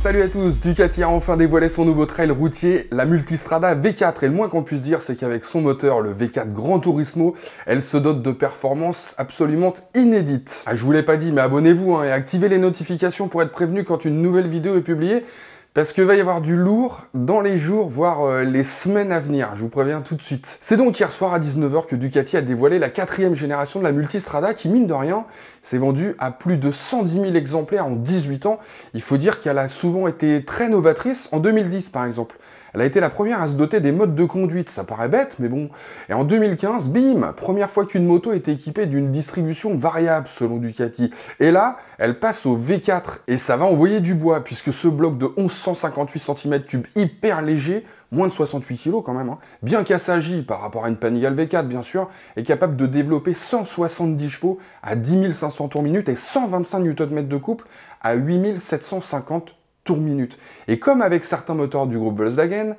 Salut à tous, Ducati a enfin dévoilé son nouveau trail routier, la Multistrada V4, et le moins qu'on puisse dire, c'est qu'avec son moteur, le V4 Gran Turismo, elle se dote de performances absolument inédites. Ah, je vous l'ai pas dit, mais abonnez-vous et activez les notifications pour être prévenu quand une nouvelle vidéo est publiée, parce qu'il va y avoir du lourd dans les jours, voire les semaines à venir, je vous préviens tout de suite. C'est donc hier soir à 19 h que Ducati a dévoilé la 4e génération de la Multistrada qui, mine de rien, s'est vendue à plus de 110 000 exemplaires en 18 ans. Il faut dire qu'elle a souvent été très novatrice, en 2010 par exemple. Elle a été la première à se doter des modes de conduite, ça paraît bête, mais bon. Et en 2015, bim, première fois qu'une moto était équipée d'une distribution variable selon Ducati. Et là, elle passe au V4, et ça va envoyer du bois, puisque ce bloc de 1158 cm3 hyper léger, moins de 68 kg quand même, bien qu'assagi par rapport à une Panigale V4 bien sûr, est capable de développer 170 chevaux à 10 500 tours minute et 125 Nm de couple à 8 750 tours minute. Et comme avec certains moteurs du groupe Volkswagen,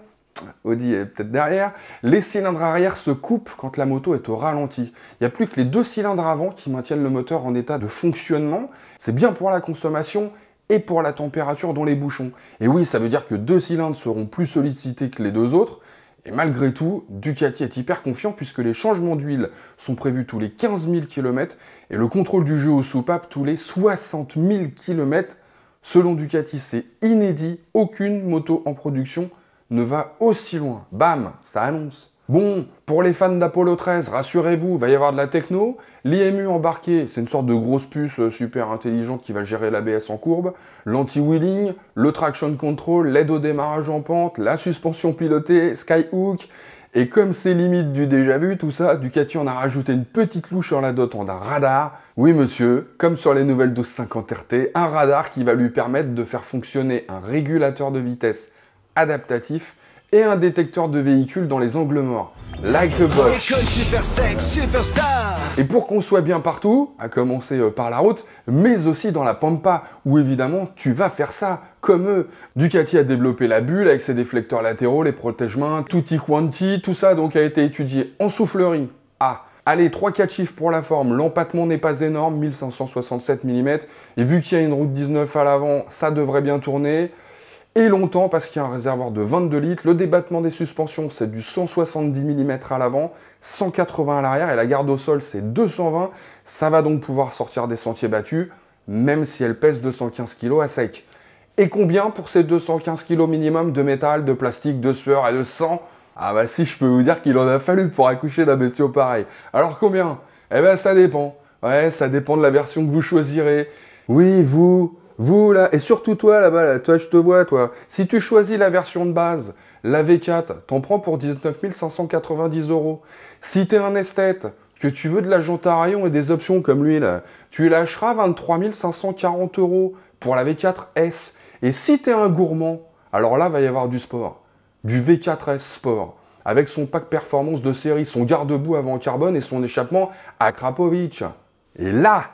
Audi est peut-être derrière, les cylindres arrière se coupent quand la moto est au ralenti. Il n'y a plus que les 2 cylindres avant qui maintiennent le moteur en état de fonctionnement. C'est bien pour la consommation et pour la température dans les bouchons. Et oui, ça veut dire que 2 cylindres seront plus sollicités que les 2 autres. Et malgré tout, Ducati est hyper confiant puisque les changements d'huile sont prévus tous les 15 000 km et le contrôle du jeu aux soupapes tous les 60 000 km. Selon Ducati, c'est inédit, aucune moto en production ne va aussi loin. Bam, ça annonce. Bon, pour les fans d'Apollo 13, rassurez-vous, il va y avoir de la techno. L'IMU embarqué, c'est une sorte de grosse puce super intelligente qui va gérer l'ABS en courbe, l'anti-wheeling, le traction control, l'aide au démarrage en pente, la suspension pilotée, Skyhook. Et comme c'est limite du déjà vu, tout ça, Ducati en a rajouté une petite louche en la dotant d'un radar. Oui monsieur, comme sur les nouvelles 1250 RT, un radar qui va lui permettre de faire fonctionner un régulateur de vitesse adaptatif et un détecteur de véhicules dans les angles morts. Like a boss. Et pour qu'on soit bien partout, à commencer par la route, mais aussi dans la pampa, où évidemment tu vas faire ça, comme eux. Ducati a développé la bulle avec ses déflecteurs latéraux, les protège-mains, tutti quanti, tout ça donc a été étudié en soufflerie. Allez, 3-4 chiffres pour la forme, l'empattement n'est pas énorme, 1567 mm, et vu qu'il y a une route 19 à l'avant, ça devrait bien tourner. Et longtemps parce qu'il y a un réservoir de 22 litres. Le débattement des suspensions, c'est du 170 mm à l'avant, 180 à l'arrière, et la garde au sol, c'est 220. Ça va donc pouvoir sortir des sentiers battus, même si elle pèse 215 kg à sec. Et combien pour ces 215 kg minimum de métal, de plastique, de sueur et de sang? Ah bah si, je peux vous dire qu'il en a fallu pour accoucher d'un bestiau pareil. Alors combien? Eh ben ça dépend. Ouais, ça dépend de la version que vous choisirez. Oui, vous là, et surtout toi là-bas, là, toi je te vois toi. Si tu choisis la version de base, la V4, t'en prends pour 19 590 €. Si t'es un esthète, que tu veux de la jante à rayons et des options comme lui là, tu lâcheras 23 540 € pour la V4 S. Et si t'es un gourmand, alors là va y avoir du sport. Du V4S Sport, avec son pack performance de série, son garde-boue avant carbone et son échappement à Krapovic. Et là,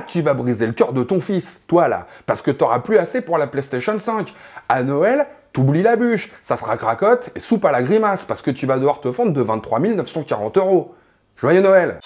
tu vas briser le cœur de ton fils, toi là, parce que t'auras plus assez pour la PlayStation 5. À Noël, t'oublies la bûche, ça sera cracotte et soupe à la grimace, parce que tu vas devoir te fendre de 23 940 €. Joyeux Noël!